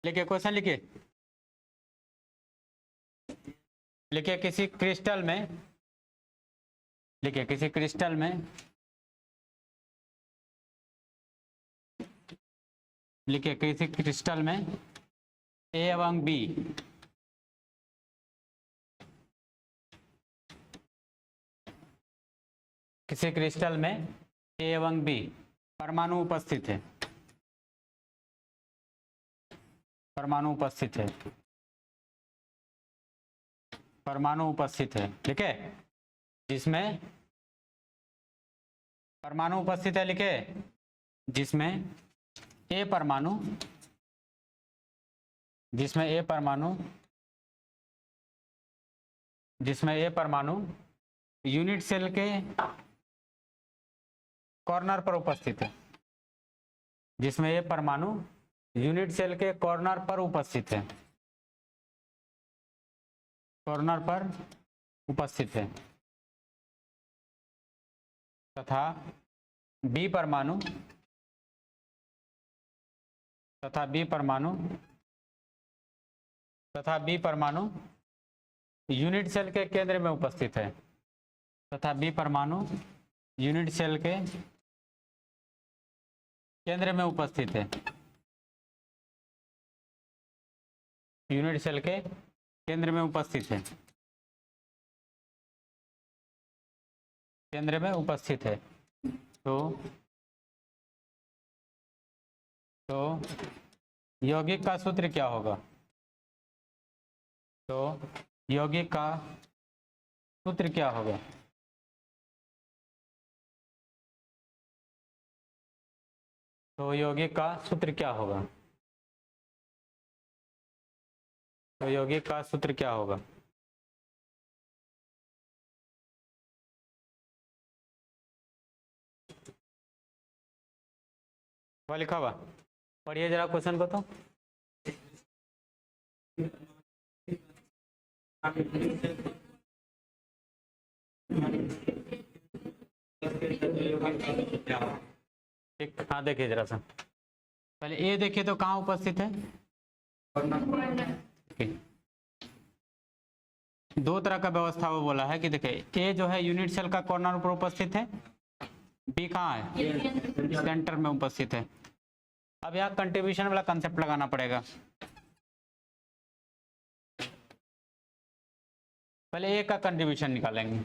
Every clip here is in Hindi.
लिखिए क्वेश्चन लिखिए। लिखिए किसी क्रिस्टल में, लिखिए किसी क्रिस्टल में, लिखिए किसी क्रिस्टल में ए एवं बी किसी क्रिस्टल में ए एवं बी परमाणु उपस्थित है, परमाणु उपस्थित है, परमाणु उपस्थित है, ठीक है। जिसमें परमाणु उपस्थित है, लिखे जिसमें ए परमाणु, जिसमें ए परमाणु, जिसमें ए परमाणु यूनिट सेल के कॉर्नर पर उपस्थित है, जिसमें ए परमाणु यूनिट सेल के कॉर्नर पर उपस्थित है, कॉर्नर पर उपस्थित है, तथा बी परमाणु, तथा बी परमाणु, तथा बी परमाणु यूनिट सेल के केंद्र में उपस्थित है, तथा बी परमाणु यूनिट सेल के केंद्र में उपस्थित है, यूनिट सेल के केंद्र में उपस्थित है, केंद्र में उपस्थित है। तो यौगिक का सूत्र क्या होगा? तो यौगिक का सूत्र क्या होगा? तो यौगिक का सूत्र क्या होगा? तो यौगिक का सूत्र क्या होगा? वह लिखा हुआ, पढ़िए जरा क्वेश्चन को। तो एक, हाँ देखिए जरा सा, पहले ए देखिए तो कहाँ उपस्थित है? दो तरह का व्यवस्था वो बोला है कि देखिए ए जो है यूनिट सेल का कॉर्नर पर उपस्थित है, बी कहाँ है? सेंटर में उपस्थित है। अब यहाँ कंट्रीब्यूशन वाला कंसेप्ट लगाना पड़ेगा। पहले ए का कंट्रीब्यूशन निकालेंगे।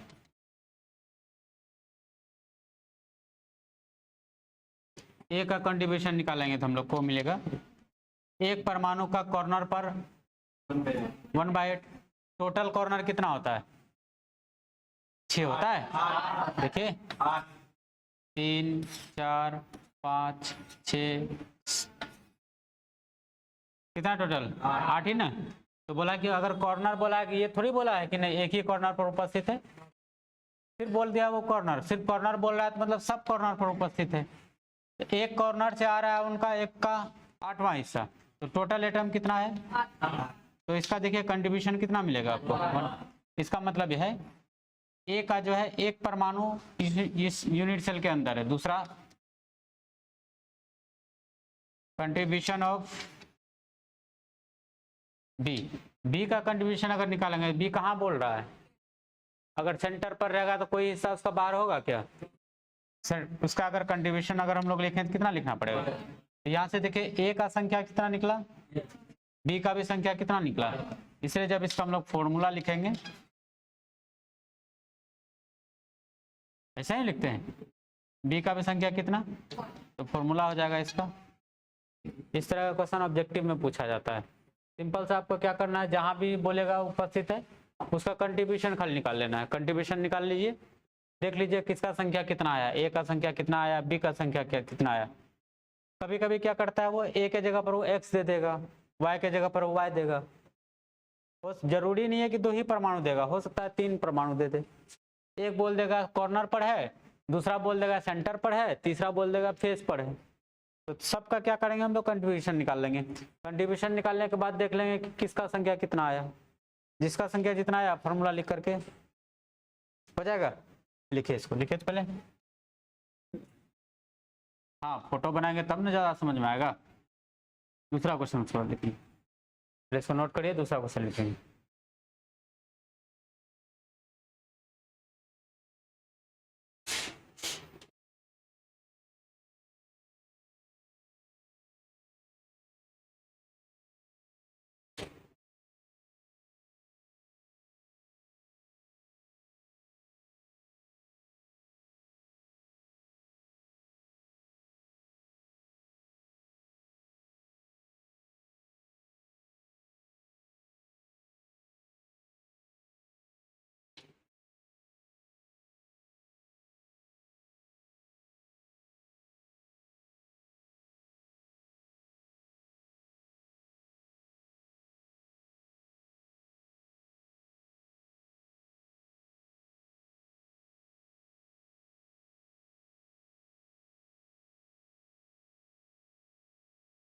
ए का कंट्रीब्यूशन निकालेंगे तो हम लोग को मिलेगा एक परमाणु का कॉर्नर पर 1/8, टोटल कॉर्नर कितना होता है? 6 होता है। देखिए 3 4 5 6, कितना टोटल? 8 ही ना। तो बोला कि अगर कॉर्नर बोला है कि ये थोड़ी बोला है कि नहीं एक ही कॉर्नर पर उपस्थित है, फिर बोल दिया वो कॉर्नर, सिर्फ कॉर्नर बोल रहा है तो मतलब सब कॉर्नर पर उपस्थित है। एक कॉर्नर से आ रहा है उनका एक का 8वां हिस्सा, तो टोटल एटम कितना है? 8। तो इसका देखिए कंट्रीब्यूशन कितना मिलेगा आपको? इसका मतलब यह है ए का जो है एक परमाणु इस यूनिट सेल के अंदर है, दूसरा कंट्रीब्यूशन ऑफ बी, बी का कंट्रीब्यूशन अगर निकालेंगे, बी कहाँ बोल रहा है? अगर सेंटर पर रहेगा तो कोई हिस्सा उसका बाहर होगा क्या? उसका अगर कंट्रीब्यूशन अगर हम लोग लिखें तो कितना लिखना पड़ेगा? तो यहाँ से देखिए ए का संख्या कितना निकला, बी का भी संख्या कितना निकला, इसलिए जब इसका हम लोग फॉर्मूला लिखेंगे ऐसा ही लिखते हैं, बी का भी संख्या कितना, तो फॉर्मूला हो जाएगा इसका। इस तरह का क्वेश्चन ऑब्जेक्टिव में पूछा जाता है। सिंपल से आपको क्या करना है, जहां भी बोलेगा उपस्थित है उसका कंट्रीब्यूशन खाली निकाल लेना है। कंट्रीब्यूशन निकाल लीजिए, देख लीजिए किसका संख्या कितना आया, ए का संख्या कितना आया, बी का संख्या कितना आया। कभी कभी क्या करता है वो ए के जगह पर वो एक्स दे देगा, वाई के जगह पर वो वाई देगा। वो जरूरी नहीं है कि 2 ही परमाणु देगा, हो सकता है 3 परमाणु दे दे। एक बोल देगा कॉर्नर पर है, दूसरा बोल देगा सेंटर पर है, तीसरा बोल देगा फेस पर है। तो सबका क्या करेंगे हम लोग, कंट्रीब्यूशन निकाल लेंगे। कंट्रीब्यूशन निकालने के बाद देख लेंगे कि किसका संख्या कितना आया, जिसका संख्या जितना आया फॉर्मूला लिख करके हो जाएगा। लिखिए इसको, लिखिए तो पहले, हाँ फोटो बनाएंगे तब ना ज़्यादा समझ में आएगा। दूसरा क्वेश्चन उसके बाद लिखेंगे, इसको नोट करिए, दूसरा क्वेश्चन लिखेंगे।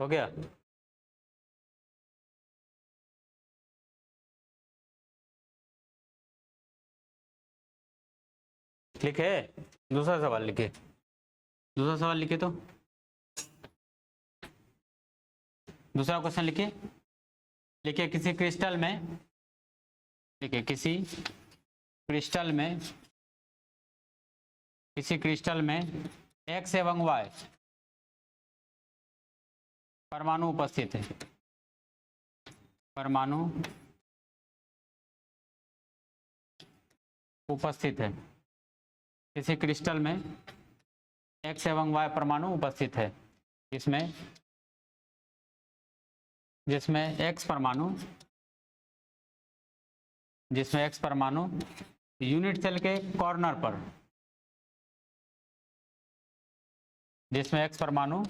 हो गया? लिखे? दूसरा सवाल लिखे, दूसरा सवाल लिखे तो दूसरा क्वेश्चन लिखिए। लिखिए किसी क्रिस्टल में, लिखिए किसी क्रिस्टल में, किसी क्रिस्टल में एक्स एवं वाई परमाणु उपस्थित है, परमाणु उपस्थित है। किसी क्रिस्टल में एक्स एवं वाई परमाणु उपस्थित है, इसमें जिसमें एक्स परमाणु, जिसमें एक्स परमाणु यूनिट सेल के कॉर्नर पर, जिसमें एक्स परमाणु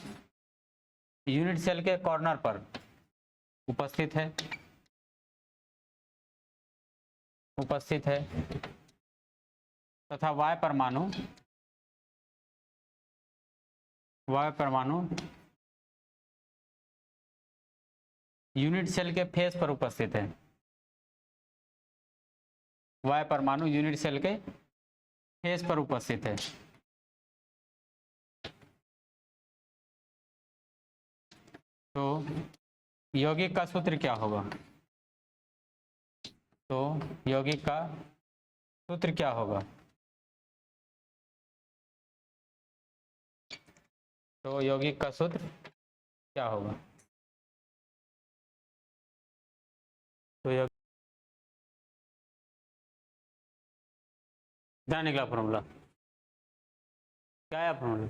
यूनिट सेल के कॉर्नर पर उपस्थित है, उपस्थित है तथा वाई परमाणु, वाई परमाणु यूनिट सेल के फेस पर उपस्थित है, वाई परमाणु यूनिट सेल के फेस पर उपस्थित है। तो यौगिक का सूत्र क्या होगा? तो यौगिक का सूत्र क्या होगा? तो यौगिक का सूत्र क्या होगा? तो क्या निकला फॉर्मूला? क्या है फॉर्मूला?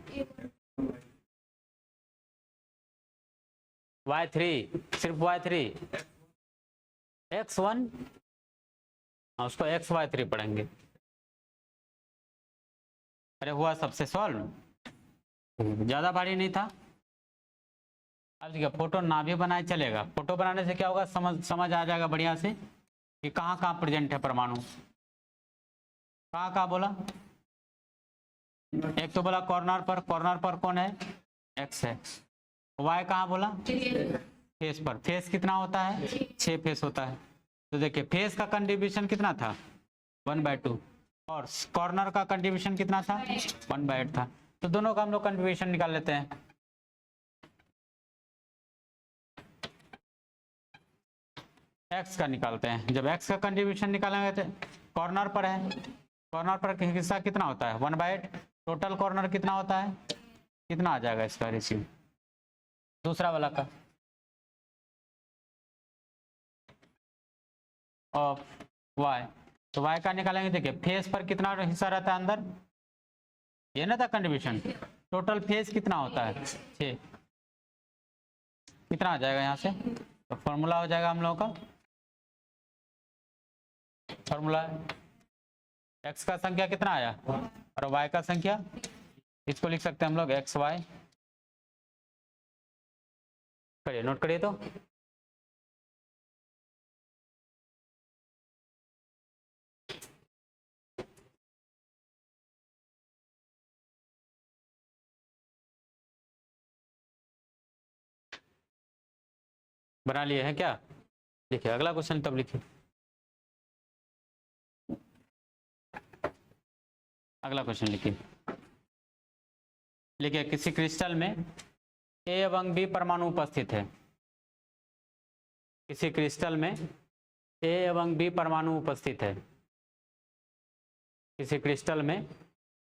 y3, सिर्फ y3, x1, उसको xy3 पढ़ेंगे। अरे हुआ सबसे सॉल्व, ज्यादा भारी नहीं था। अब देखिए फोटो ना भी बनाए चलेगा, फोटो बनाने से क्या होगा, समझ आ जाएगा बढ़िया से कि कहाँ कहाँ प्रेजेंट है परमाणु, कहाँ कहाँ बोला। एक तो बोला कॉर्नर पर, कॉर्नर पर कौन है? एक्स है। वाई कहाँ बोला? फेस पर। फेस कितना होता है? 6 फेस होता है। तो देखिए फेस का कंट्रीब्यूशन कितना था? 1/2, और कॉर्नर का कंट्रीब्यूशन कितना था? 1/8 था। तो दोनों का हम लोग कंट्रीब्यूशन निकाल लेते हैं। एक्स का निकालते हैं। जब एक्स का कंट्रीब्यूशन निकालेंगे तो कॉर्नर पर है, कॉर्नर पर हिस्सा कितना होता है? 1/8। टोटल कॉर्नर कितना होता है? कितना आ जाएगा इसका रेशियो दूसरा वाला का? Of Y. तो वाई का निकालेंगे। देखिए फेस पर कितना हिस्सा रहता है अंदर? ये ना था कंट्रीब्यूशन। टोटल फेस कितना होता है? 6। कितना आ जाएगा यहाँ से? तो फॉर्मूला हो जाएगा हम लोगों का, फॉर्मूला एक्स का संख्या कितना आया और वाई का संख्या, इसको लिख सकते हैं हम लोग एक्स वाई। करिए, नोट करिए तो। बना लिए हैं क्या? देखिए अगला क्वेश्चन तब लिखिए। अगला क्वेश्चन लिखिए। लिखिए किसी क्रिस्टल में ए एवं बी परमाणु उपस्थित है। किसी क्रिस्टल में ए एवं बी परमाणु उपस्थित है, किसी क्रिस्टल में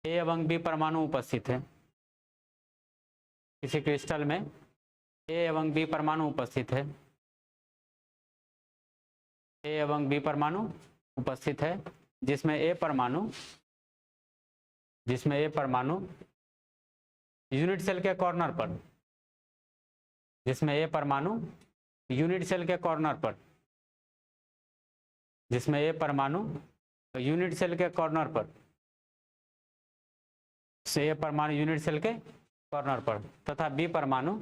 ए एवं बी परमाणु उपस्थित है, किसी क्रिस्टल में ए एवं बी परमाणु उपस्थित है, ए एवं बी परमाणु उपस्थित है, जिसमें ए परमाणु यूनिट सेल के कॉर्नर पर, जिसमें ए परमाणु यूनिट सेल के कॉर्नर पर, जिसमें ए परमाणु यूनिट सेल के कॉर्नर पर, से ए परमाणु यूनिट सेल के कॉर्नर पर, तथा बी परमाणु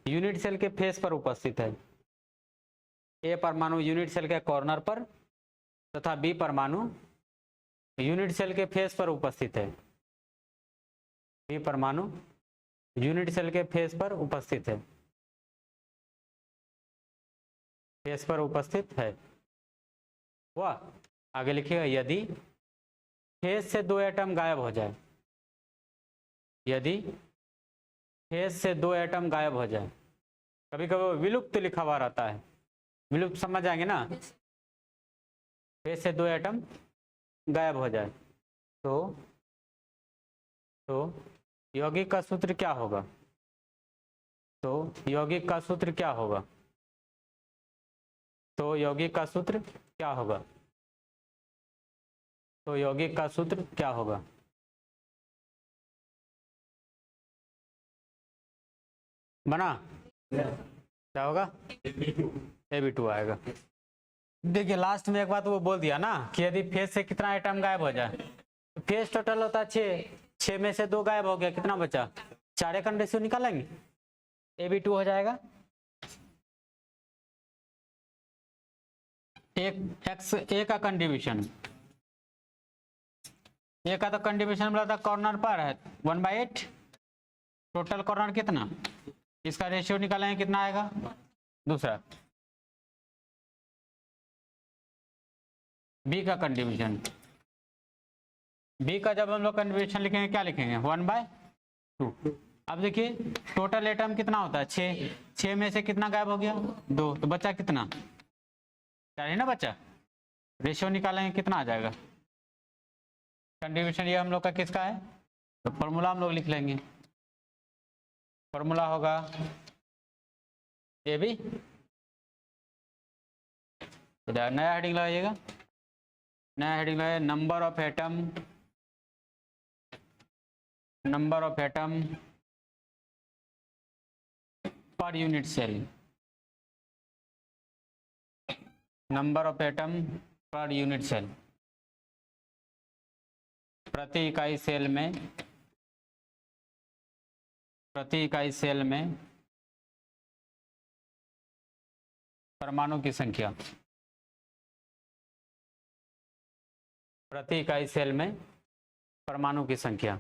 यूनिट सेल के फेस पर उपस्थित है। ए परमाणु यूनिट सेल के कॉर्नर पर तथा बी परमाणु यूनिट सेल के फेस पर उपस्थित है। बी परमाणु यूनिट सेल के फेस पर उपस्थित है, फेस पर उपस्थित है। वह आगे लिखिएगा, यदि फेस से 2 एटम गायब हो जाए, यदि फेस से 2 एटम गायब हो जाए, कभी कभी विलुप्त लिखा हुआ रहता है, विलुप्त समझ आएंगे ना, फेस से 2 एटम गायब हो जाए तो यौगिक का सूत्र क्या होगा? तो यौगिक का सूत्र क्या होगा? तो यौगिक का सूत्र क्या होगा? तो यौगिक का सूत्र क्या होगा? बना क्या होगा? Ab2 आएगा। देखिए लास्ट में एक बात वो बोल दिया ना कि यदि फेस से कितना एटम गायब हो जाए, तो फेस टोटल होता है 6 में से 2 गायब हो गया, कितना बचा? 4 का रेशियो निकालेंगे, Ab2 हो जाएगा। ए का कंट्रीब्यूशन, ए का तो कंट्रीब्यूशन मिला था कॉर्नर पर है 1/8, टोटल कॉर्नर कितना, इसका रेशियो निकालेंगे कितना आएगा? दूसरा बी का कंट्रीब्यूशन, बी का जब हम लोग कंट्रीब्यूशन लिखेंगे क्या लिखेंगे? 1/2। अब देखिए टोटल एटम कितना होता है? 6 में से कितना गायब हो गया? 2, तो बचा कितना? 4 ही ना बचा। रेशियो निकालेंगे कितना आ जाएगा? कंट्रीब्यूशन ये हम लोग का किसका है? तो फॉर्मूला हम लोग लिख लेंगे, फॉर्मूला होगा ए बी, नया हेडिंग लगाइएगा, नया हेडिंग लगाइए, number of atom per unit cell, number of atom per unit cell, प्रति इकाई सेल में परमाणु की संख्या, प्रति इकाई सेल में परमाणु की संख्या,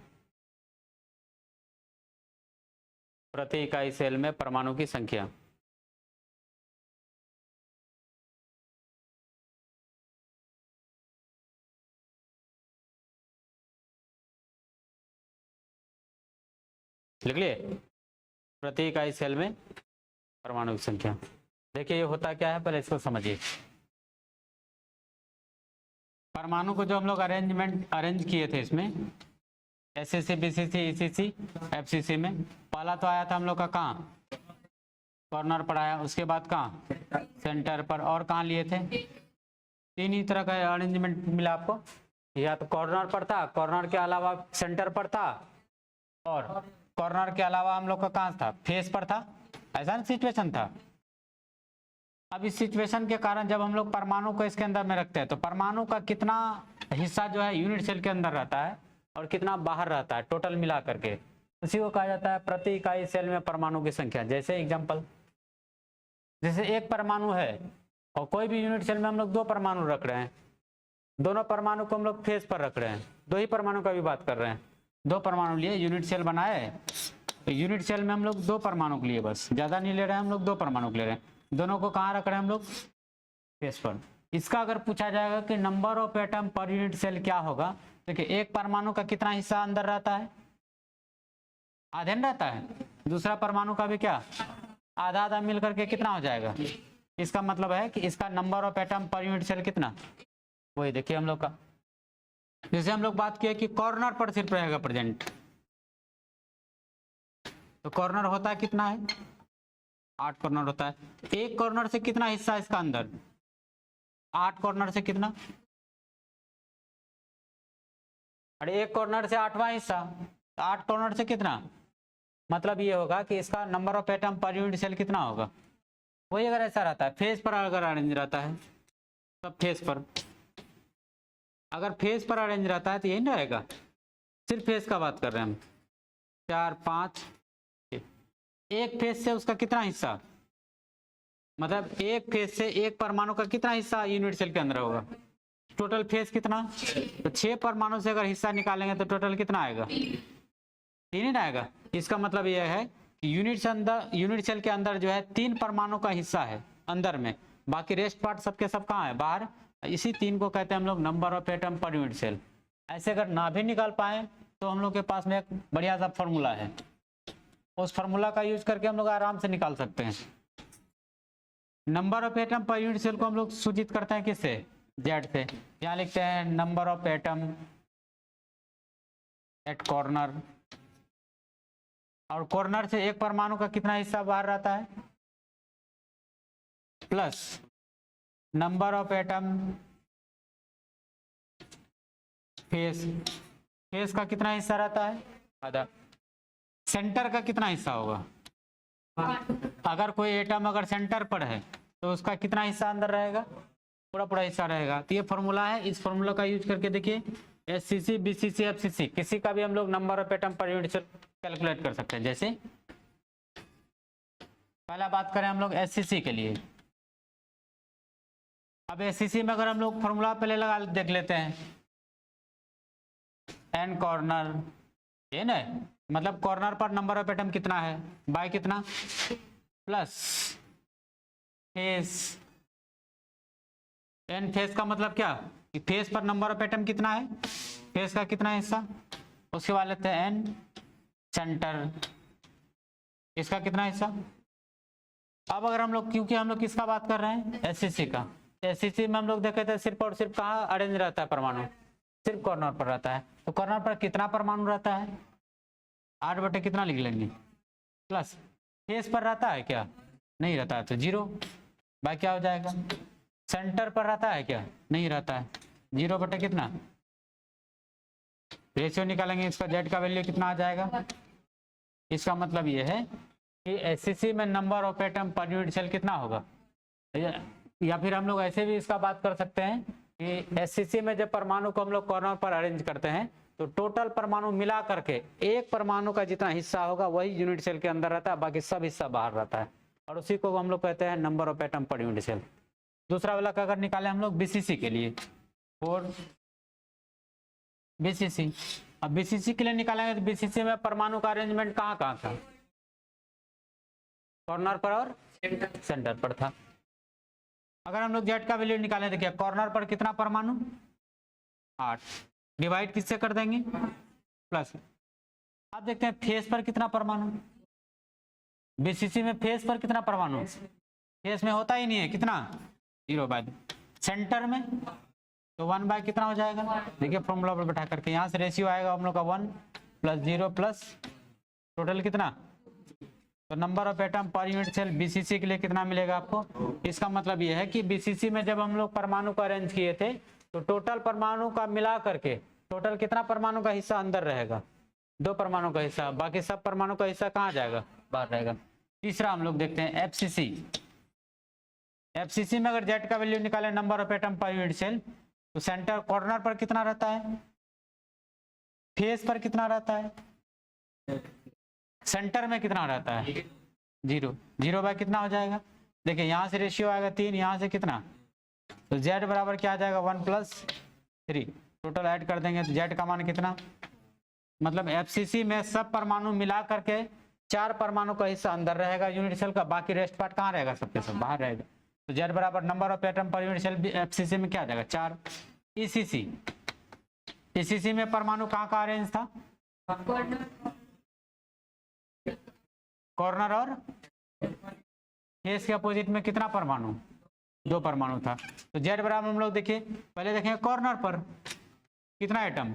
प्रति इकाई सेल में परमाणु की संख्या। लिख लिए? प्रति इकाई सेल में परमाणु की संख्या। देखिए ये होता क्या है, पहले इसको समझिए। परमाणु को जो हम लोग अरेंज किए थे इसमें एससीसी, बीसीसी, ईसीसी, एफसीसी में, पहला तो आया था हम लोग का कहाँ? कॉर्नर पर आया, उसके बाद कहाँ? सेंटर पर, और कहाँ लिए थे? 3 ही तरह का अरेंजमेंट मिला आपको, या तो कॉर्नर पर था, कॉर्नर के अलावा सेंटर पर था, और कॉर्नर के अलावा हम लोग का कहाँ था? फेस पर था। ऐसा ना सिचुएशन था। अब इस सिचुएशन के कारण जब हम लोग परमाणु को इसके अंदर में रखते हैं तो परमाणु का कितना हिस्सा जो है यूनिट सेल के अंदर रहता है और कितना बाहर रहता है, टोटल मिला करके, उसी को कहा जाता है प्रति इकाई सेल में परमाणु की संख्या। जैसे एग्जांपल, जैसे एक परमाणु है और कोई भी यूनिट सेल में हम लोग 2 परमाणु रख रहे हैं, दोनों परमाणु को हम लोग फेस पर रख रहे हैं, 2 ही परमाणु का भी बात कर रहे हैं, 2 परमाणु लिए यूनिट सेल बनाए, तो यूनिट सेल में हम लोग 2 परमाणु के लिए, बस ज्यादा नहीं ले रहे हैं हम लोग, 2 परमाणु ले रहे हैं, दोनों को कहाँ रख रहे हैं हम लोग? फेस पर। इसका अगर पूछा जाएगा कि number of atom per unit cell क्या होगा, देखिए एक परमाणु का कितना हिस्सा अंदर रहता है? आधे रहता है, दूसरा परमाणु का भी क्या आधा आधा मिल करके कितना हो जाएगा। इसका मतलब है कि इसका number of atom per unit cell कितना, वही देखिए हम लोग का। जैसे हम लोग बात किए कि कॉर्नर पर सिर्फ रहेगा प्रेजेंट, तो कॉर्नर होता है कितना है 8 कॉर्नर होता है। एक कॉर्नर से कितना हिस्सा इसका अंदर, 8 कॉर्नर से कितना, अरे एक कॉर्नर से 8वां हिस्सा, तो 8 कॉर्नर से कितना, मतलब ये होगा कि इसका number of atom per unit cell कितना होगा। वही अगर ऐसा रहता है फेस पर अगर अरेंज रहता है, सब फेस पर, अगर फेस पर अरेंज रहता है तो यही ना रहेगा, सिर्फ फेस का बात कर रहे हैं हम। 4 5 एक फेस से उसका कितना हिस्सा, मतलब एक फेस से एक परमाणु का कितना हिस्सा यूनिट सेल के अंदर होगा, टोटल फेस कितना, तो 6 परमाणु से अगर हिस्सा निकालेंगे तो टोटल कितना आएगा, 3 ही ना आएगा। इसका मतलब यह है कि यूनिट सेल के अंदर जो है 3 परमाणु का हिस्सा है अंदर में, बाकी रेस्ट पार्ट सबके सब कहाँ है बाहर। इसी 3 को कहते हैं हम लोग number of atom per unit cell. ऐसे अगर ना भी निकाल पाए तो हम लोग के पास में एक बढ़िया सा फॉर्मूला है, उस फॉर्मूला का यूज करके हम लोग आराम से निकाल सकते हैं। Number of atom per unit cell को हम लोग सूचित करते हैं किससे, जेड से। यहाँ लिखते हैं number of atom at corner, और कॉर्नर से एक परमाणु का कितना हिस्सा बाहर रहता है, plus number of atom face, face का कितना हिस्सा रहता है आधा, सेंटर का कितना हिस्सा होगा, अगर कोई एटम अगर सेंटर पर है तो उसका कितना हिस्सा अंदर रहेगा, पूरा पूरा हिस्सा रहेगा। तो ये फॉर्मूला है, इस फॉर्मूला का यूज करके देखिए एससीसी बीसीसी एफसीसी किसी का भी हम लोग number of atom per unit cell calculate कर सकते हैं। जैसे पहला बात करें हम लोग एससीसी के लिए, अब एससीसी में अगर हम लोग फॉर्मूला पहले लगा देख लेते हैं, एन कॉर्नर, ये ना मतलब कॉर्नर पर नंबर ऑफ एटम कितना है बाय कितना, प्लस फेस, एन फेस का मतलब क्या कि फेस पर नंबर ऑफ एटम कितना है, फेस का कितना हिस्सा, उसके बाद लेते हैं एन सेंटर, इसका कितना हिस्सा। अब अगर हम लोग, क्योंकि हम लोग किसका बात कर रहे हैं एससीसी का, एससीसी में हम लोग देखे थे सिर्फ और सिर्फ कहाँ अरेंज रहता है परमाणु, सिर्फ कॉर्नर पर रहता है। तो कॉर्नर पर कितना परमाणु रहता है, 8 बटे कितना लिख लेंगे, प्लस फेस पर रहता है क्या, नहीं रहता है तो 0 बाय क्या हो जाएगा, सेंटर पर रहता है क्या, नहीं रहता है, 0 बटे कितना, रेशियो निकालेंगे इसका, जेड का वैल्यू कितना आ जाएगा। इसका मतलब यह है कि एससीसी में number of atom per unit cell कितना होगा, या फिर हम लोग ऐसे भी इसका बात कर सकते हैं कि एससीसी में जब परमाणु को हम लोग कॉर्नर पर अरेंज करते हैं तो टोटल परमाणु मिला करके एक परमाणु का जितना हिस्सा होगा वही यूनिट सेल के अंदर रहता है, बाकी सब हिस्सा बाहर रहता है, और उसी को हम लोग कहते हैं number of atom per unit cell. दूसरा वाला का अगर निकाले हम लोग बीसीसी के लिए, 4 बीसीसी, अब बीसीसी के लिए निकालेंगे तो बीसीसी में परमाणु का अरेंजमेंट कहाँ कहाँ था, कॉर्नर पर और सेंटर पर था। अगर हम लोग जेड का वैल्यू निकालें तो क्या, कॉर्नर पर कितना परमाणु 8, डिवाइड किससे कर देंगे प्लस। अब देखते हैं फेस पर कितना परमाणु, बीसीसी में फेस पर कितना परमाणु, फेस में होता ही नहीं है, कितना 0 बाय, सेंटर में तो 1 बाय कितना हो जाएगा, देखिए फॉर्मूला पर बैठा करके यहाँ से रेशियो आएगा हम लोग का 1 + 0 प्लस टोटल कितना, तो number of atom per unit cell BCC के लिए कितना मिलेगा आपको। इसका मतलब यह है कि बीसीसी में जब हम लोग परमाणु को अरेंज किए थे तो टोटल परमाणु का मिला करके टोटल कितना परमाणु का हिस्सा अंदर रहेगा, 2 परमाणु का हिस्सा, बाकी सब परमाणु का हिस्सा कहाँ जाएगा, बाहर रहेगा। तीसरा हम लोग देखते हैं एफसीसी, एफसीसी में अगर जेड का वैल्यू निकाले number of atom per unit cell, तो सेंटर कॉर्नर पर कितना रहता है, फेस पर कितना रहता है, सेंटर में कितना रहता है 0, 0 बाय कितना हो जाएगा, देखिए यहाँ से रेशियो आएगा 3, यहाँ से कितना, तो जेड बराबर क्या आ जाएगा 1 + 3, टोटल ऐड कर देंगे तो जेड का मान कितना, मतलब एफसीसी में सब परमाणु मिला करके 4 परमाणु का हिस्सा अंदर रहेगा यूनिट सेल का, बाकी रेस्ट पार्ट कहाँ रहेगा, सबके सब बाहर रहेगा। तो जेड बराबर number of atom per unit cell FCC में क्या आ जाएगा 4। ईसीसी, ईसीसी में परमाणु कहाँ का अरेंज था, कॉर्नर और फेस के अपोजिट में कितना परमाणु? 2 परमाणु था। तो जेड बराबर हम लोग देखिए, पहले देखेंगे कॉर्नर पर कितना एटम,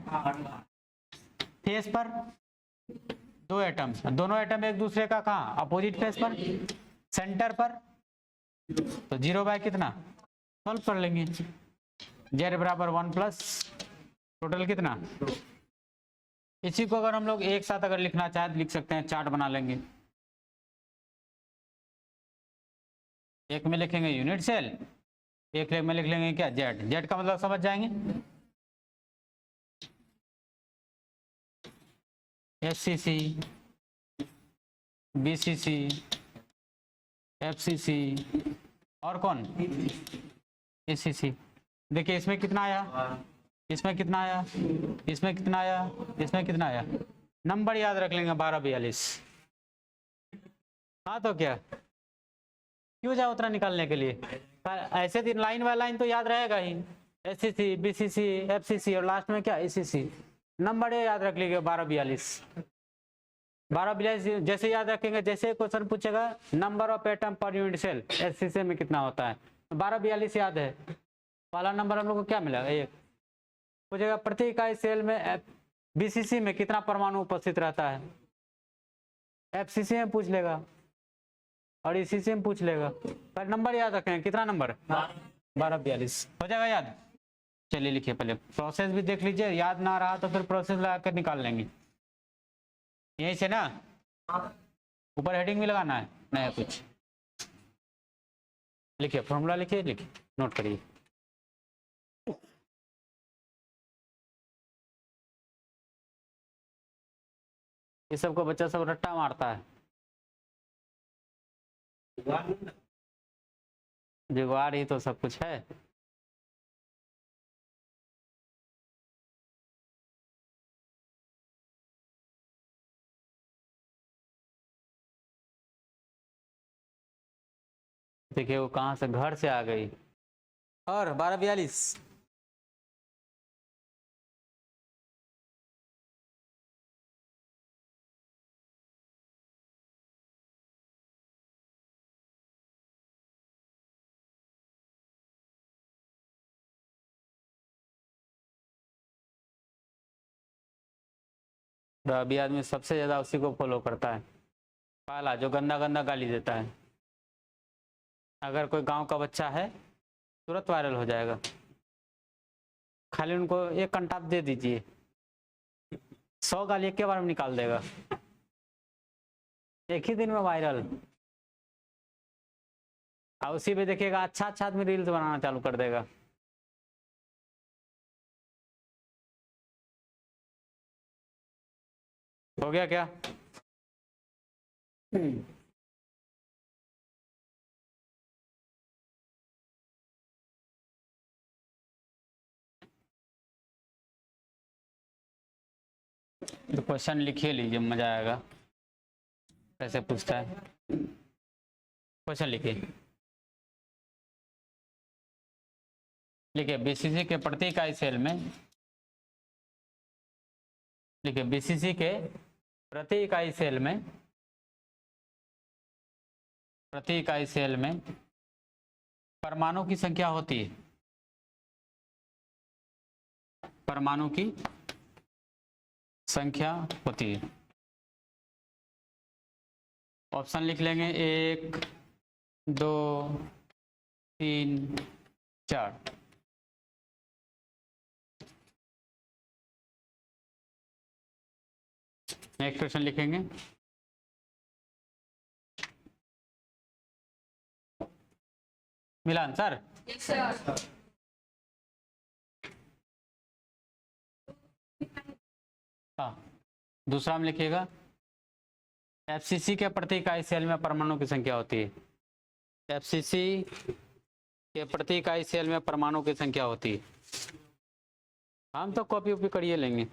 फेस पर 2 एटम, दोनों एटम एक दूसरे का कहाँ, अपोजिट फेस पर, सेंटर पर, तो 0 बाय कितना, 12 कर लेंगे। जेड बराबर 1 प्लस टोटल कितना। इसी को अगर हम लोग एक साथ अगर लिखना चाहे तो लिख सकते हैं, चार्ट बना लेंगे। एक में लिखेंगे यूनिट सेल, एक में लिख लेंगे क्या, जेड। जेड का मतलब समझ जाएंगे, एससीसी, बीसीसी, एफसीसी और कौन, एसीसी। देखिए इसमें कितना आया, इसमें कितना आया, इसमें कितना आया, इसमें कितना आया, नंबर याद रख लेंगे 1242। हाँ तो क्या, क्यों जाए उतना निकालने के लिए, ऐसे दिन लाइन बाय लाइन तो याद रहेगा ही, एससीसी, बीसीसी, एफसीसी और लास्ट में क्या, एसीसी। नंबर ये याद रख लीजिए 1242। 1242 जैसे याद रखेंगे, जैसे क्वेश्चन पूछेगा number of atom per unit cell SCC में कितना होता है, 1242 याद है। पहला नंबर हम लोग को क्या मिला, 1। पूछेगा प्रति इकाई सेल में बीसीसी में कितना परमाणु उपस्थित रहता है, एफसीसी में पूछ लेगा और ईसीसी में पूछ लेगा। पर नंबर याद रखें, कितना नंबर, 1242 हो जाएगा याद। चलिए लिखिए, पहले प्रोसेस भी देख लीजिए, याद ना रहा तो फिर प्रोसेस लगाकर निकाल लेंगे। यही से ना, ऊपर हेडिंग भी लगाना है, नया कुछ लिखिए, फॉर्मूला लिखिए, लिखिए नोट करिए। ये सबको बच्चा सब रट्टा मारता है, जुगाड़ ही तो सब कुछ है। देखिए वो कहां से घर से आ गई, और 1242 अभी आदमी सबसे ज्यादा उसी को फॉलो करता है, पाला जो गंदा गंदा गाली देता है। अगर कोई गांव का बच्चा है तुरंत वायरल हो जाएगा, खाली उनको एक कंटाप दे दीजिए, 100 गाली एक के बार में निकाल देगा, एक ही दिन में वायरल। और उसी पे देखिएगा अच्छा अच्छा आदमी रील्स बनाना चालू कर देगा। हो गया क्या, तो क्वेश्चन लिखिए लीजिए, मजा आएगा। कैसे पूछता है, क्वेश्चन लिखिए, लिखिए बीसीसी के प्रति इकाई सेल में, लिखिए बीसीसी के प्रति इकाई सेल में, प्रति इकाई सेल में परमाणु की संख्या होती है, परमाणु की संख्या होती है। ऑप्शन लिख लेंगे 1, 2, 3, 4। नेक्स्ट क्वेश्चन लिखेंगे, मिला आंसर। हाँ, दूसरा में लिखिएगा एफसीसी के प्रति इकाई सेल में परमाणु की संख्या होती है, एफसीसी के प्रति इकाई सेल में परमाणु की संख्या होती है। हम तो कॉपी उपी करिए लेंगे,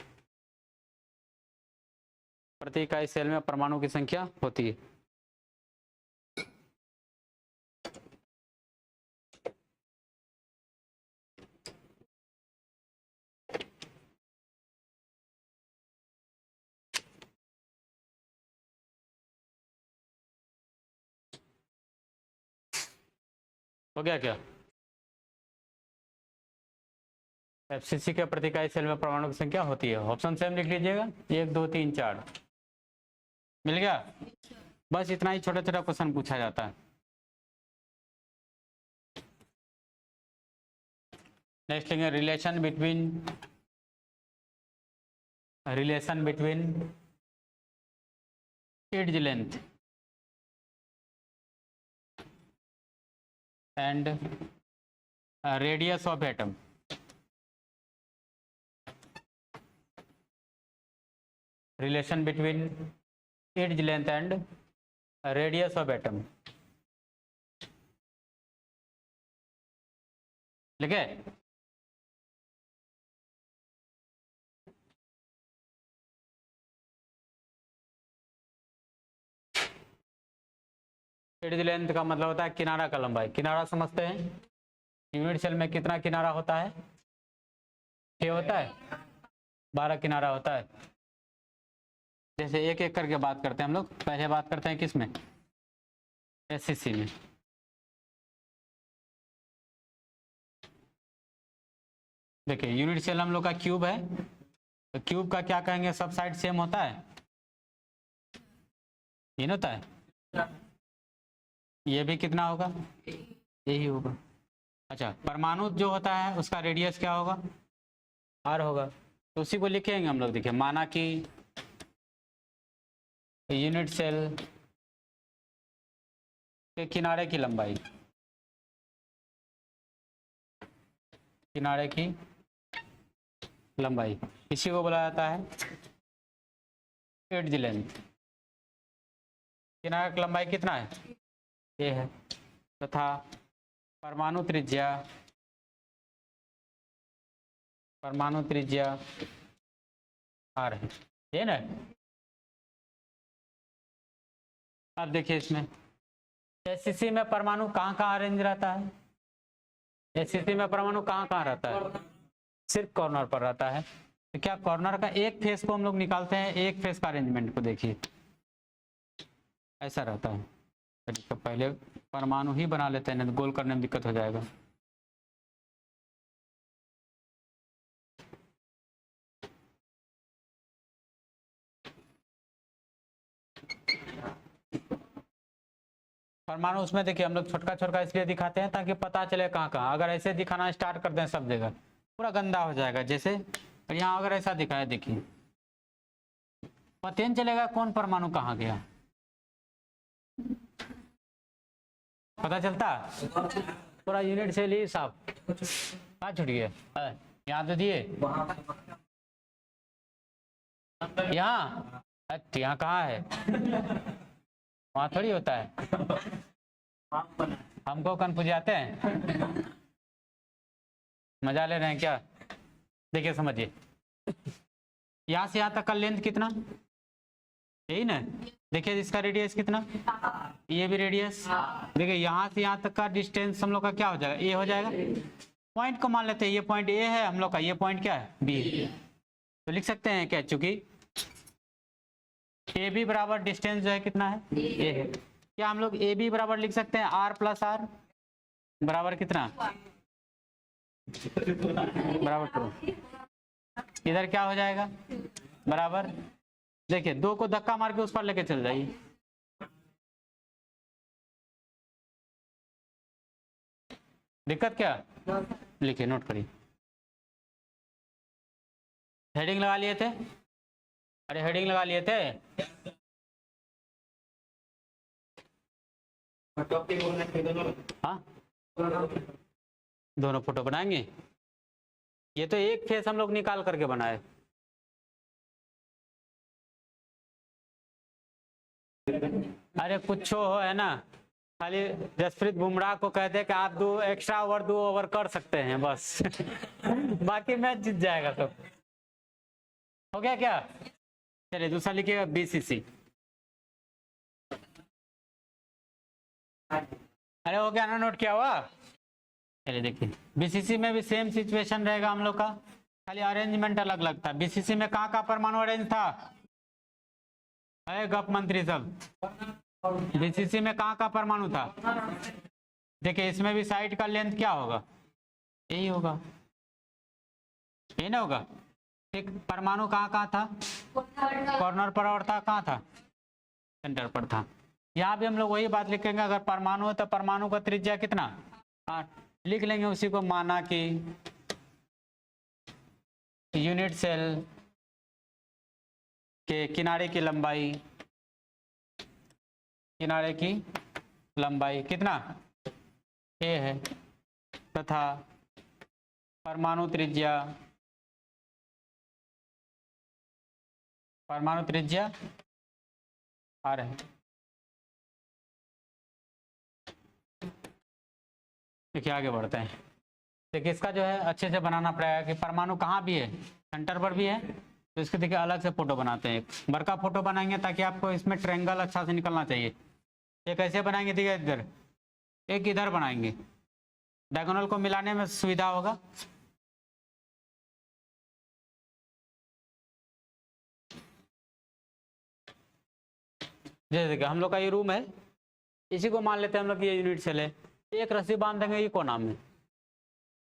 प्रति इकाई सेल में परमाणु की संख्या होती है। हो गया क्या? एफसीसी के प्रति इकाई सेल में परमाणु की संख्या होती है। ऑप्शन सेम लिख लीजिएगा, 1 2 3 4। मिल गया? बस इतना ही छोटा छोटा क्वेश्चन पूछा जाता है। नेक्स्ट लेंगे relation between edge length and radius of atom. Relation between edge length and radius of atom. लिखे? एज लेंथ का मतलब होता है किनारा का लंबाई। किनारा समझते हैं, यूनिट सेल में कितना किनारा होता है? 6 होता है, 12 किनारा होता है। जैसे एक एक करके बात करते हैं हम लोग। पहले बात करते हैं किस में? एससीसी में। देखिए यूनिट सेल हम लोग का क्यूब है, तो क्यूब का क्या कहेंगे? सब साइड सेम होता है, ये होता है। ये भी कितना होगा? यही होगा। अच्छा, परमाणु जो होता है उसका रेडियस क्या होगा? आर होगा। तो उसी को लिखेंगे हम लोग। देखिए माना कि यूनिट सेल के किनारे की लंबाई, किनारे की लंबाई, इसी को बोला जाता है एज लेंथ। किनारे की लंबाई कितना है? ये है। तथा परमाणु त्रिज्या आर है, ये ना। अब देखिए इसमें एससीसी में परमाणु कहाँ कहाँ अरेंज रहता है? एससीसी में परमाणु कहाँ कहाँ रहता है? सिर्फ कॉर्नर पर रहता है। तो क्या कॉर्नर का एक फेस को हम लोग निकालते हैं? एक फेस का अरेंजमेंट को देखिए, ऐसा रहता है। तो पहले परमाणु ही बना लेते हैं, नहीं तो गोल करने में दिक्कत हो जाएगा। परमाणु उसमें देखिए हम लोग छोटका छोटका इसलिए दिखाते हैं ताकि पता चले कहाँ कहाँ। अगर ऐसे दिखाना स्टार्ट कर दें सब जगह पूरा गंदा हो जाएगा। जैसे यहाँ अगर ऐसा दिखाया, देखिए पता नहीं चलेगा कौन परमाणु कहाँ गया। पता चलता पूरा यूनिट सेल ही साफ। कहाँ छूट गया? यहाँ तो दिए, यहाँ। अच्छा यहाँ कहाँ है? वहाँ थोड़ी होता है। हमको कन्फ्यूज आते हैं, मजा ले रहे हैं क्या? देखिए समझिए, यहाँ से यहाँ तक का लेंथ कितना? यही ना। देखिए इसका रेडियस कितना? ये भी रेडियस। देखिए यहाँ से यहाँ तक का डिस्टेंस हम लोग का क्या हो जाएगा? ए हो जाएगा। पॉइंट को मान लेते हैं, ये पॉइंट ए है हम लोग का, ये पॉइंट क्या है? बी। तो लिख सकते हैं क्या, चूंकि ए बी बराबर डिस्टेंस जो है कितना है? ए है। क्या हम लोग ए बी बराबर लिख सकते हैं आर प्लस आर बराबर कितना? बराबर 2। इधर क्या हो जाएगा? बराबर, देखिए 2 को धक्का मार के उस पर लेके चल जाइए। दिक्कत क्या? लिखिए, नोट करिए। हेडिंग लगा लिए थे? अरे हेडिंग लगा लिए थे? हाँ, दोनों फोटो बनाएंगे। ये तो एक फेस हम लोग निकाल करके बनाए। अरे कुछ हो है ना, खाली जसप्रीत बुमराह को कहते हैं कि आप 2 एक्स्ट्रा ओवर 2 ओवर कर सकते हैं बस। बाकी मैच जीत जाएगा सब। हो गया क्या? चलिए दूसरा लिखिएगा बीसीसी। अरे हो गया ना, नोट किया हुआ? चलिए देखिए बीसीसी में भी सेम सिचुएशन रहेगा हम लोग का, खाली अरेंजमेंट अलग अलग था। बीसीसी में कहाँ का परमाणु अरेंज था? अरे गप मंत्री सब, बीसीसी में कहाँ का परमाणु था? देखिए इसमें भी साइड का लेंथ क्या होगा, यही होगा, यही ना होगा। ठीक, परमाणु कहाँ कहाँ था, कॉर्नर पर, और था कहाँ था, सेंटर पर था। यहाँ भी हम लोग वही बात लिखेंगे, अगर परमाणु है तो परमाणु का त्रिज्या कितना, 8 लिख लेंगे उसी को। माना कि यूनिट सेल के किनारे की लंबाई, किनारे की लंबाई कितना a है, तथा परमाणु त्रिज्या, परमाणु त्रिज्या r है। देखिए आगे बढ़ते हैं। देखिए इसका जो है अच्छे से बनाना पड़ेगा कि परमाणु कहाँ भी है, सेंटर पर भी है, तो इसके देखिए अलग से फोटो बनाते हैं। एक बड़का फोटो बनाएंगे ताकि आपको इसमें ट्रायंगल अच्छा से निकलना चाहिए। ये कैसे बनाएंगे, देखिए इधर एक इधर बनाएंगे, डायगोनल को मिलाने में सुविधा होगा। जैसे देखिए हम लोग का ये रूम है, इसी को मान लेते हैं हम लोग ये यूनिट सेल है। एक रस्सी बांध देंगे ये कोना में,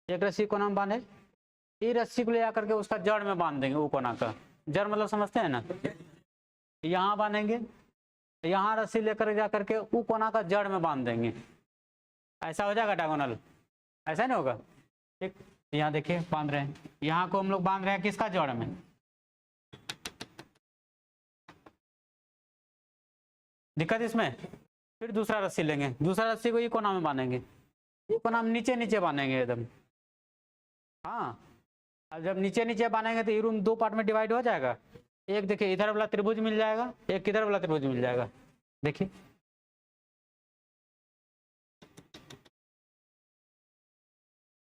एक रस्सी कोना में बांधे, ये रस्सी को ले जाकर के उसका जड़ में बांध देंगे, वो कोना का जड़ मतलब समझते हैं ना, यहाँ बांधेंगे, यहाँ रस्सी लेकर जा करके वो कोना का जड़ में बांध देंगे, ऐसा हो जाएगा डायगोनल, ऐसा नहीं होगा। ठीक, यहाँ देखिए बांध रहे हैं, यहाँ को हम लोग बांध रहे हैं किसका, जड़ में। दिक्कत इसमें, फिर दूसरा रस्सी लेंगे, दूसरा रस्सी को ये कोना में बांधेंगे, ये कोना में नीचे नीचे बांधेंगे एकदम। हाँ, अब जब नीचे नीचे बांधेंगे तो ये रूम 2 पार्ट में डिवाइड हो जाएगा। एक देखिए इधर वाला त्रिभुज मिल जाएगा, एक इधर वाला त्रिभुज मिल जाएगा। देखिए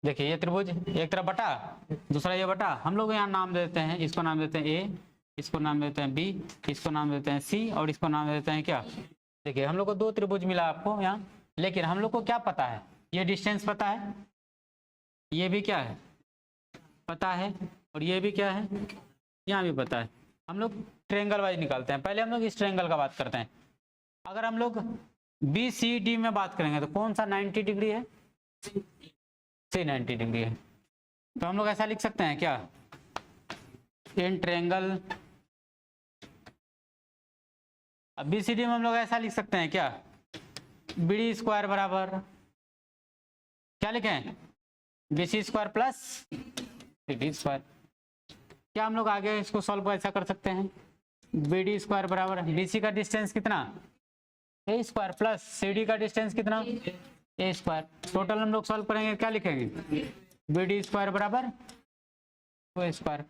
देखिए ये त्रिभुज एक तरफ बटा, दूसरा ये बटा, हम लोग यहाँ नाम देते हैं, इसको नाम देते हैं ए, इसको नाम देते हैं बी, इसको नाम देते हैं सी, और इसको नाम देते हैं क्या। देखिए हम लोग को 2 त्रिभुज मिला आपको यहाँ, लेकिन हम लोग को क्या पता है, ये डिस्टेंस पता है, ये भी क्या है पता है, और ये भी क्या है, यहाँ भी पता है। हम लोग ट्रायंगल वाइज निकालते हैं। पहले हम लोग इस ट्रायंगल का बात करते हैं। अगर हम लोग बी सी डी में बात करेंगे तो कौन सा 90 डिग्री है, सी 90 डिग्री है। तो हम लोग ऐसा लिख सकते हैं क्या, इन ट्रायंगल, अब बी सी डी में हम लोग ऐसा लिख सकते हैं क्या, बी डी स्क्वायर बराबर क्या लिखें, B C square plus C D square. क्या हम लोग आगे इसको सॉल्व ऐसा कर सकते हैं, बी डी स्क्वायर बराबर बी सी का डिस्टेंस कितना, ए स्क्वायर प्लस सी डी का डिस्टेंस कितना, ए स्क्वायर। टोटल हम लोग सॉल्व करेंगे, क्या लिखेंगे, बी डी स्क्वायर बराबर 2 स्क्वायर।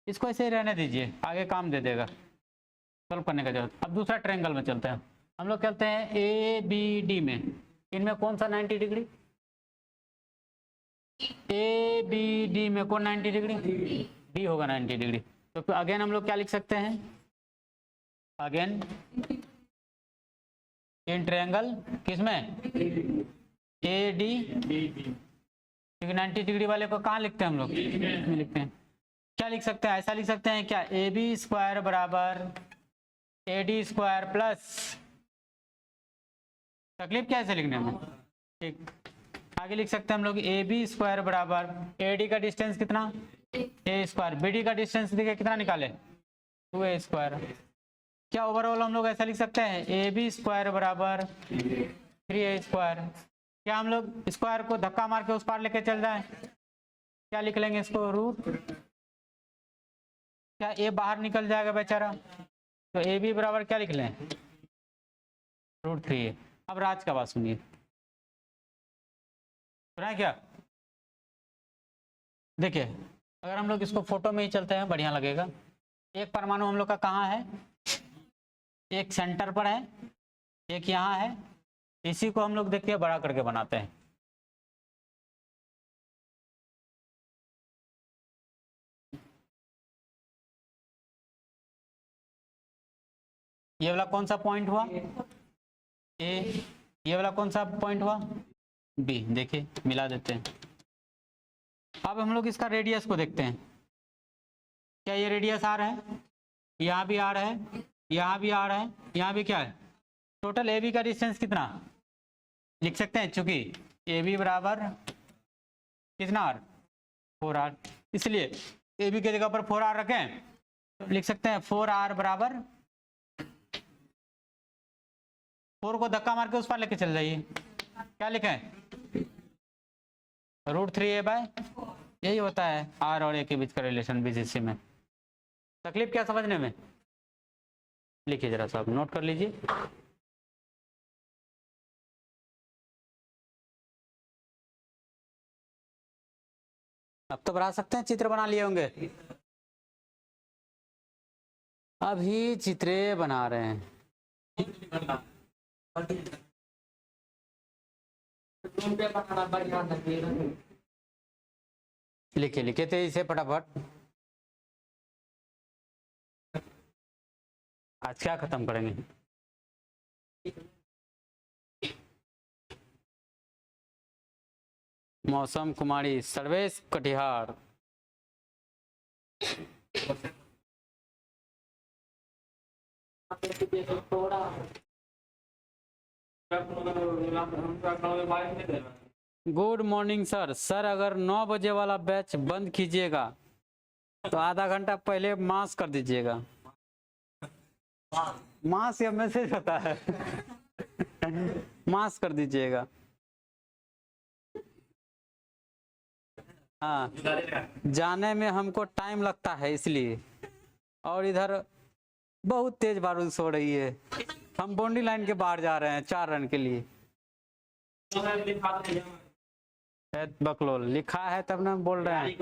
इसको ऐसे ही रहने दीजिए, आगे काम दे देगा, सॉल्व करने का जरूरत। अब दूसरा ट्रायंगल में चलते हैं। हम लोग चलते हैं ए बी डी में, इनमें कौन सा 90 डिग्री, ए बी डी में कौन 90 डिग्री, डी होगा 90 डिग्री। तो फिर अगेन हम लोग क्या लिख सकते हैं, अगेन इन ट्रायंगल किसमें, ए डी, क्योंकि 90 डिग्री वाले को कहाँ लिखते हैं हम लोग, इसमें लिखते हैं। क्या लिख सकते हैं, ऐसा लिख सकते हैं क्या, ए बी स्क्वायर बराबर ए डी स्क्वायर प्लस, तकलीफ क्या है इसे लिखने में। ठीक, आगे लिख सकते हैं हम लोग ए बी स्क्वायर बराबर ए डी का डिस्टेंस कितना, ए स्क्वायर, बी डी का डिस्टेंस देखिए कितना निकाले, 2a स्क्वायर। क्या ओवरऑल हम लोग ऐसा लिख सकते हैं, ए बी स्क्वायर बराबर 3a स्क्वायर। क्या हम लोग स्क्वायर को धक्का मार के उस पार लेके चल जाए, क्या लिख लेंगे इसको, रूट, क्या ए बाहर निकल जाएगा बेचारा, तो ए बी बराबर क्या लिख लें, √3a। अब राज का बात सुनिए, सुना है क्या। देखिए अगर हम लोग इसको फोटो में ही चलते हैं बढ़िया लगेगा। एक परमाणु हम लोग का कहाँ है, एक सेंटर पर है, एक यहाँ है, इसी को हम लोग देखिए बड़ा करके बनाते हैं। ये वाला कौन सा पॉइंट हुआ, ए, ये वाला कौन सा पॉइंट हुआ, बी। देखिए मिला देते हैं। अब हम लोग इसका रेडियस को देखते हैं, क्या ये रेडियस आ रहा है, यहाँ भी आ रहा है, यहाँ भी आ रहा है, यहाँ भी क्या है, टोटल ए बी का डिस्टेंस कितना, लिख सकते हैं, चूंकि ए बी बराबर कितना आर 4r, इसलिए ए बी की जगह पर 4r रखें तो लिख सकते हैं 4r बराबर 4 को धक्का मार के उस पार लेके चल जाइए, क्या लिखें √3a/, यही होता है r और a के बीच का रिलेशन बीसीसी में। तकलीफ क्या समझने में, लिखिए जरा सा, नोट कर लीजिए। अब तो बना सकते हैं, चित्र बना लिए होंगे, अभी चित्रे बना रहे हैं। लिखे लिखे थे इसे फटाफट, आज क्या खत्म करेंगे। Mausam Kumari Sarvesh Katihar, good morning sir. Sir अगर 9 बजे वाला बैच बंद कीजिएगा तो आधा घंटा पहले मास कर दीजिएगा। मास या मैसेज होता है मास कर दीजिएगा। हाँ, जाने में हमको टाइम लगता है इसलिए, और इधर बहुत तेज बारिश हो रही है, हम बाउंड्री लाइन के बाहर जा रहे हैं 4 रन के लिए। बकलोल लिखा है तब ना बोल रहे हैं,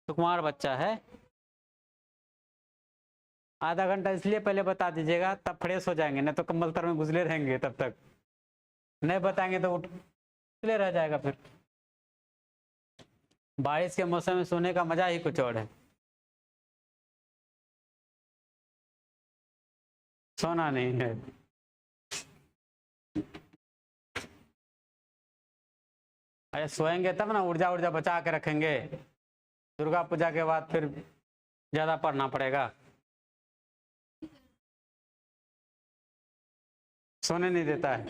सुकुमार बच्चा है। आधा घंटा इसलिए पहले बता दीजिएगा, तब फ्रेश हो जाएंगे, नहीं तो कम्बल तर में घुसले रहेंगे, तब तक नहीं बताएंगे तो उठले रह जाएगा। फिर बारिश के मौसम में सोने का मजा ही कुछ और है, सोना नहीं है। अरे सोएंगे तब ना, ऊर्जा ऊर्जा बचा के रखेंगे, दुर्गा पूजा के बाद फिर ज्यादा पढ़ना पड़ेगा। सोने नहीं देता है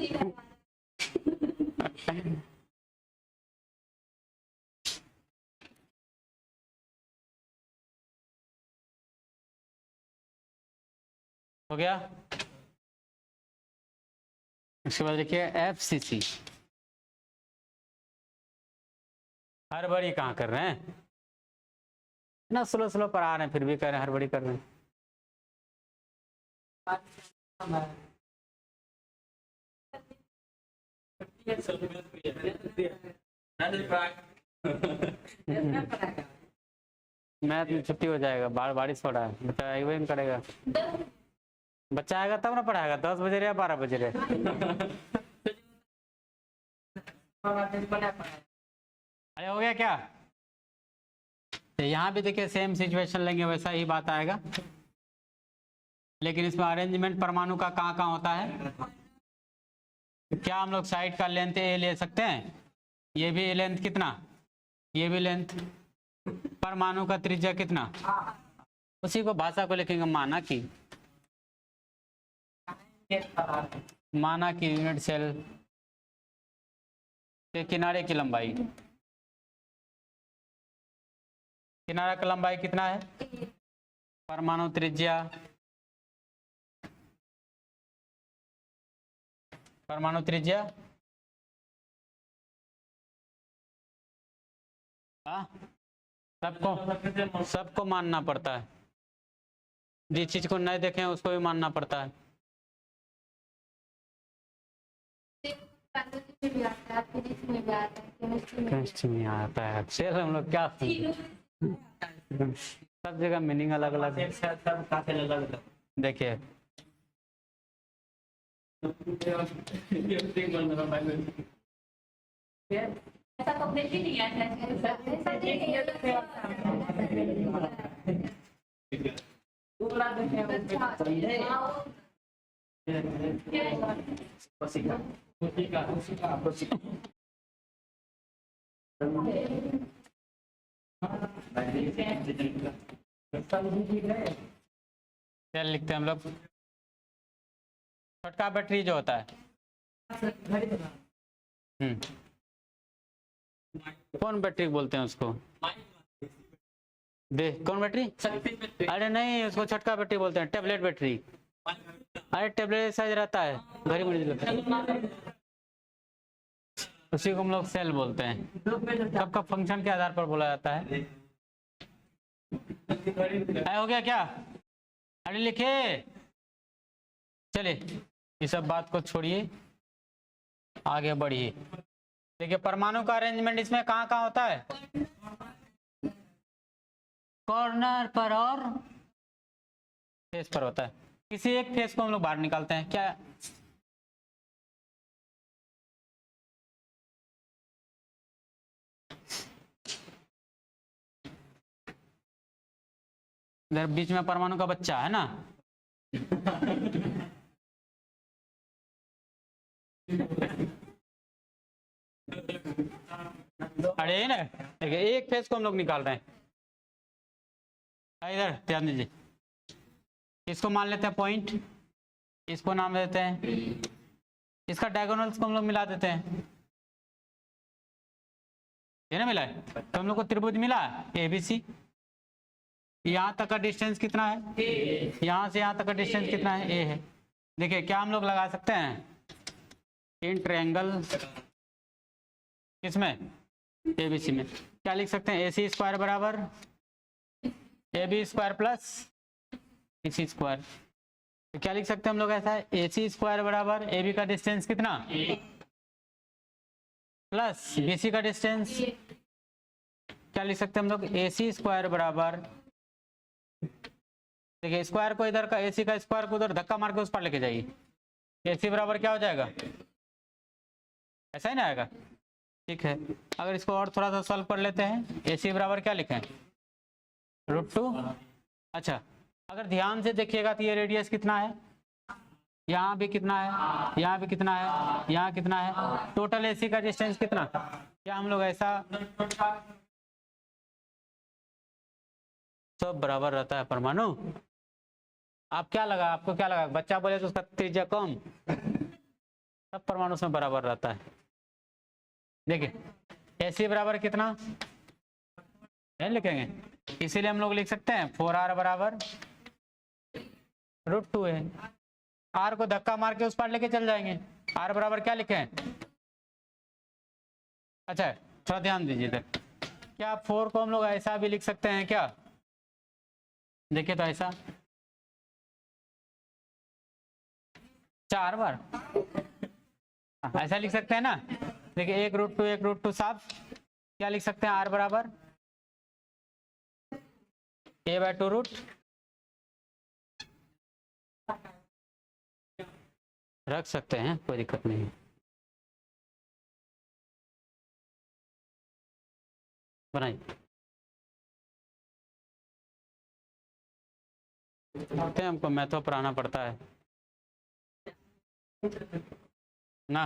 हो गया। उसके बाद लिखिए FCC। हड़बड़ी कहाँ कर रहे हैं, ना स्लो स्लो पढ़ा रहे हैं फिर भी कह रहे हैं हड़बड़ी कर रहे हैं। मैथ में छुट्टी हो जाएगा, बारिश हो रहा है, बच्चा वही नहीं करेगा। बच्चा आएगा तब ना पढ़ाएगा, 10 बजे रहे या 12 बजे रहे अरे हो गया क्या। तो यहाँ भी देखिए सेम सिचुएशन लेंगे, वैसा ही बात आएगा, लेकिन इसमें अरेंजमेंट परमाणु का कहाँ कहाँ होता है। क्या हम लोग साइड का लेंथ ए ले सकते हैं, ये भी लेंथ कितना, ये भी लेंथ, परमाणु का त्रिज्या कितना, उसी को भाषा को लिखेंगे माना की, माना की यूनिट सेल के किनारे की लंबाई, किनारा का लंबाई कितना है, परमाणु त्रिज्या, परमाणु त्रिज्या सबको मानना पड़ता है, जिस चीज को नहीं देखें उसको भी मानना पड़ता है। केमिस्ट्री में आता है, शेर हम लोग क्या सब जगह मीनिंग अलग अलग है। देखिए ऐसा तो देखी नहीं है, क्या लिखते हैं हम लोग, छोटका बैटरी जो होता है। कौन बैटरी बोलते हैं उसको? कौन बैटरी? अरे नहीं, उसको छोटका बैटरी बोलते हैं, टेबलेट बैटरी। अरे टेबलेट साइज रहता है, घड़ी घड़ी उसी को हम लोग सेल बोलते हैं। कब कब फंक्शन के आधार पर बोला जाता है। हो गया क्या? अरे लिखे, चलिए इस सब बात को छोड़िए, आगे बढ़िए। देखिए परमाणु का अरेंजमेंट इसमें कहाँ कहाँ होता है? कॉर्नर पर और फेस पर होता है। किसी एक फेस को हम लोग बाहर निकालते हैं क्या? इधर बीच में परमाणु का बच्चा है ना, अरे ना देखिए एक फेस को हम लोग निकाल रहे हैं। इधर ध्यान दीजिए, इसको मान लेते हैं पॉइंट, इसको नाम देते हैं, इसका डायगोनल्स को हम लोग मिला देते हैं। ये ना मिला है तो हम लोग को त्रिभुज मिला ABC। यहाँ तक का डिस्टेंस कितना है? यहाँ से यहाँ तक का डिस्टेंस कितना है? A है। देखिए क्या हम लोग लगा सकते हैं इन ट्रायंगल, किसमें? ABC में। क्या लिख सकते हैं? AC स्क्वायर बराबर AB square plus BC square. तो क्या लिख सकते हैं हम लोग ऐसा है, AC स्क्वायर बराबर AB का डिस्टेंस कितना प्लस BC का डिस्टेंस। क्या लिख सकते हैं हम लोग? AC स्क्वायर बराबर, देखिए स्क्वायर को इधर का, AC का स्क्वायर को उधर धक्का मार के उस पर लेके जाइए। AC बराबर क्या हो जाएगा? ऐसा ही ना आएगा। ठीक है, अगर इसको और थोड़ा सा सॉल्व कर लेते हैं, AC बराबर क्या लिखें? √2। अच्छा अगर ध्यान से देखिएगा तो ये रेडियस कितना है? यहाँ भी कितना है, यहाँ भी कितना है, यहाँ कितना है, टोटल AC का डिस्टेंस कितना? क्या हम लोग ऐसा सब बराबर रहता है परमाणु? आप क्या लगा, आपको क्या लगा? बच्चा बोले तो उसका त्रिज्या कम, सब परमाणु में बराबर रहता है। देखिए AC बराबर कितना नहीं लिखेंगे, इसीलिए हम लोग लिख सकते हैं 4R बराबर √2 है। R को धक्का मार के उस पार लेके चल जाएंगे। R बराबर क्या लिखें? अच्छा थोड़ा ध्यान दीजिए इधर, क्या 4 को हम लोग ऐसा भी लिख सकते हैं क्या? देखिए तो ऐसा 4 बार ऐसा लिख सकते हैं ना। देखिए एक रूट टू साफ, क्या लिख सकते हैं? R बराबर A/2 रख सकते हैं, कोई दिक्कत नहीं है। बनाइए, हमको मैथो पढ़ाना पड़ता है ना,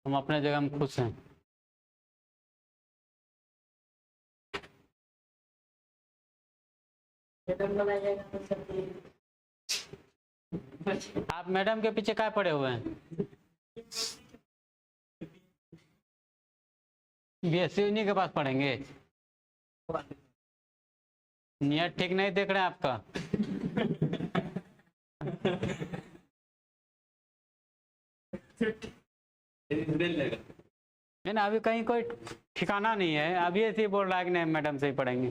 हम अपने जगह में खुश हैं। आप मैडम के पीछे क्या पड़े हुए हैं? BSc उन्हीं के पास पढ़ेंगे। नियत ठीक नहीं देख रहे हैं आपका। नहीं ना, अभी कहीं कोई ठिकाना नहीं है, अभी ऐसे ही बोल रहा है कि नहीं मैडम से ही पढ़ेंगे।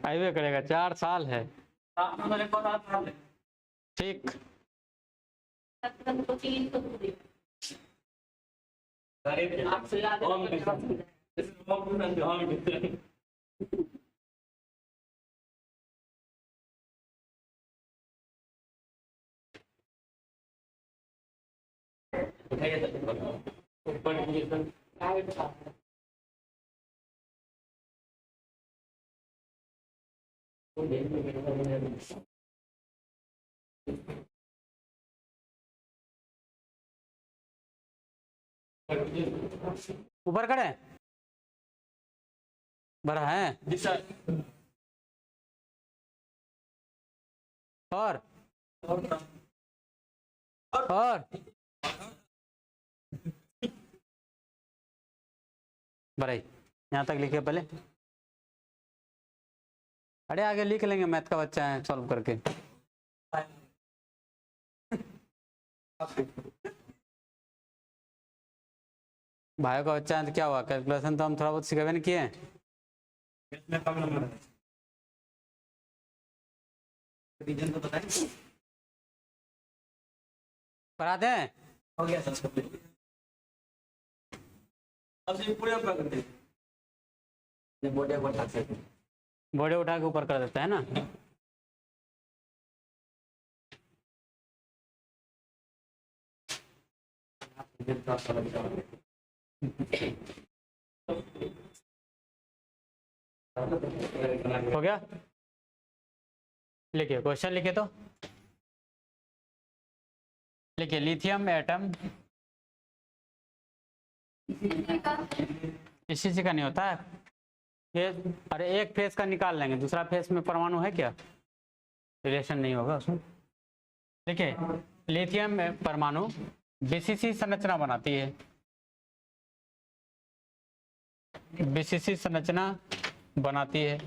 आइए करेगा, 4 साल है। ठीक ऊपर करें, बड़ा है और बड़ा यहाँ तक लिखे पहले। अरे आगे लिख लेंगे, मैथ का बच्चा है, सॉल्व करके। भाई का बच्चा है तो क्या हुआ, कैलकुलेशन तो हम थोड़ा बहुत सिखेबे नहीं किए। रीजन तो बताएं। पढ़ा दें, हो गया सर कंप्लीट। अब से पूरे ऊपर कर दे, बोर्ड को उठा सकते, बोर्डे उठा के ऊपर कर देता है ना। हो गया, लिखिए क्वेश्चन, लिखिए तो लिखिए लिथियम एटम, इसी से का नहीं होता है ये। अरे एक फेस का निकाल लेंगे, दूसरा फेस में परमाणु है क्या, रिलेशन नहीं होगा उसमें। देखिए लिथियम परमाणु बीसीसी संरचना बनाती है, बीसीसी संरचना बनाती है,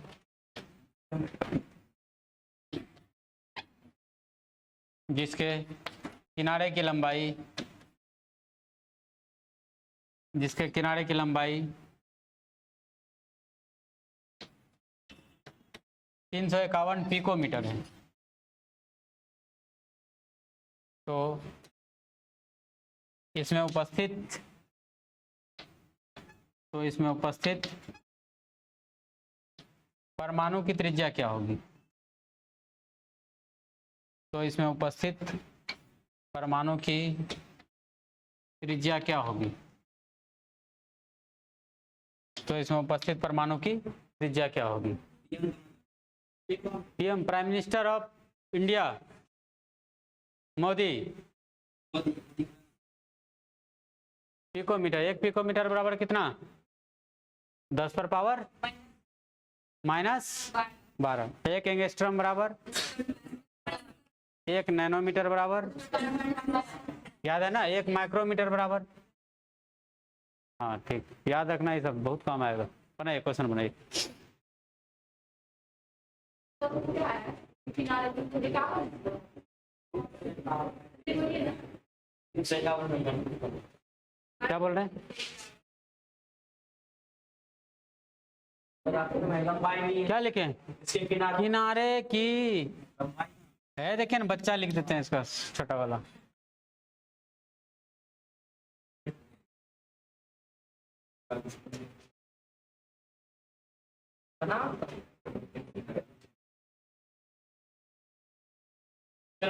जिसके किनारे की लंबाई, जिसके किनारे की लंबाई 351 पिकोमीटर है। तो इसमें उपस्थित परमाणु की त्रिज्या क्या होगी, तो इसमें उपस्थित परमाणु की त्रिज्या क्या होगी, तो इसमें उपस्थित परमाणु की त्रिज्या क्या होगी। PM prime minister of India Modi. Picometre, एक पिकोमीटर बराबर कितना, 10 पर पावर -12। एक एंगस्ट्रम बराबर, एक नैनोमीटर बराबर, याद है ना, एक माइक्रोमीटर बराबर। हाँ ठीक, याद रखना, ये सब बहुत काम आएगा। बनाइए क्वेश्चन, बनाइए। क्या बोल रहे हैं, क्या लिखें, किनारे की है, देखिए ना बच्चा लिख देते हैं इसका छोटा वाला।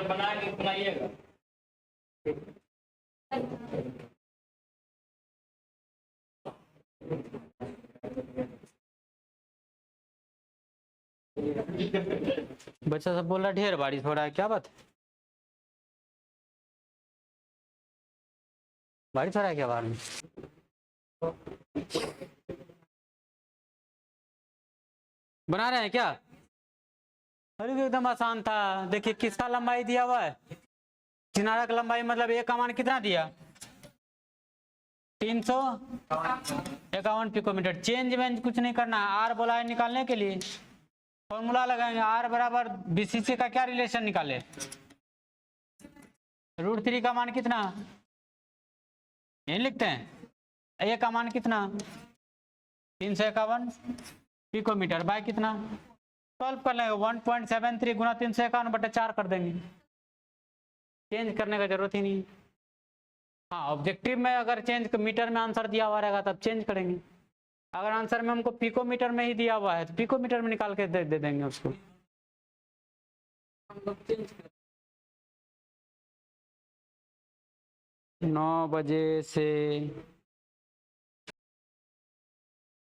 बना के बनाइएगा। बच्चा सब बोल रहा है ढेर बारिश हो रहा है, क्या बात, बारिश हो रहा है क्या बाहर में। बना रहे हैं क्या, अरे एकदम आसान था। देखिए किसका लंबाई दिया हुआ है, किनारा का लंबाई, मतलब एक का मान कितना दिया, 351 पिकोमीटर। चेंज में कुछ नहीं करना है, आर बोला है निकालने के लिए, फॉर्मूला लगाएंगे, आर बराबर बीसीसी का क्या रिलेशन निकाले, √3 का मान कितना, यही लिखते हैं, ए का मान कितना 351 पिकोमीटर बाय कितना, सॉल्व कर लेंगे, 1.73 गुना 351/4 कर देंगे, चेंज करने का जरूरत ही नहीं। हाँ ऑब्जेक्टिव में अगर चेंज मीटर में आंसर दिया हुआ रहेगा तब चेंज करेंगे, अगर आंसर में हमको पिकोमीटर में ही दिया हुआ है तो पिकोमीटर में निकाल के दे देंगे उसको। 9 बजे से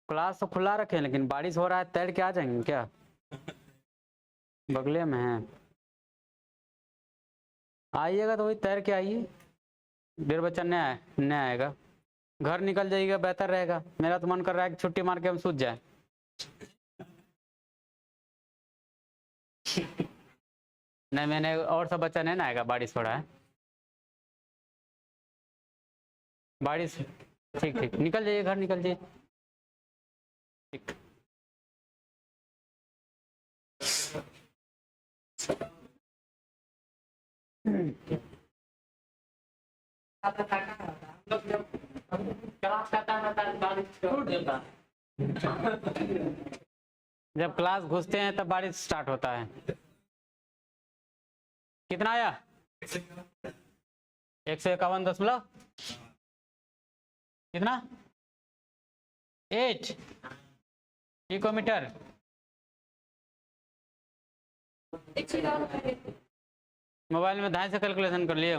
क्लास तो खुला रखे, लेकिन बारिश हो रहा है, तैर के आ जाएंगे क्या, बगले में है, आइएगा तो वही तैर के आइए, डेढ़ बच्चा नहीं आएगा। घर निकल जाइएगा बेहतर रहेगा। मेरा तो मन कर रहा है कि छुट्टी मार के हम सूझ जाए। नहीं, मैंने और सब बच्चा नहीं ना आएगा, बारिश हो रहा है। बारिश, ठीक ठीक, निकल जाइए घर, निकल जाइए। ठीक। जब क्लास घुसते हैं तब बारिश स्टार्ट होता है। कितना आया? 151 कितना 8 पिकोमीटर। मोबाइल में 2.5 से कैलकुलेशन कर लिए।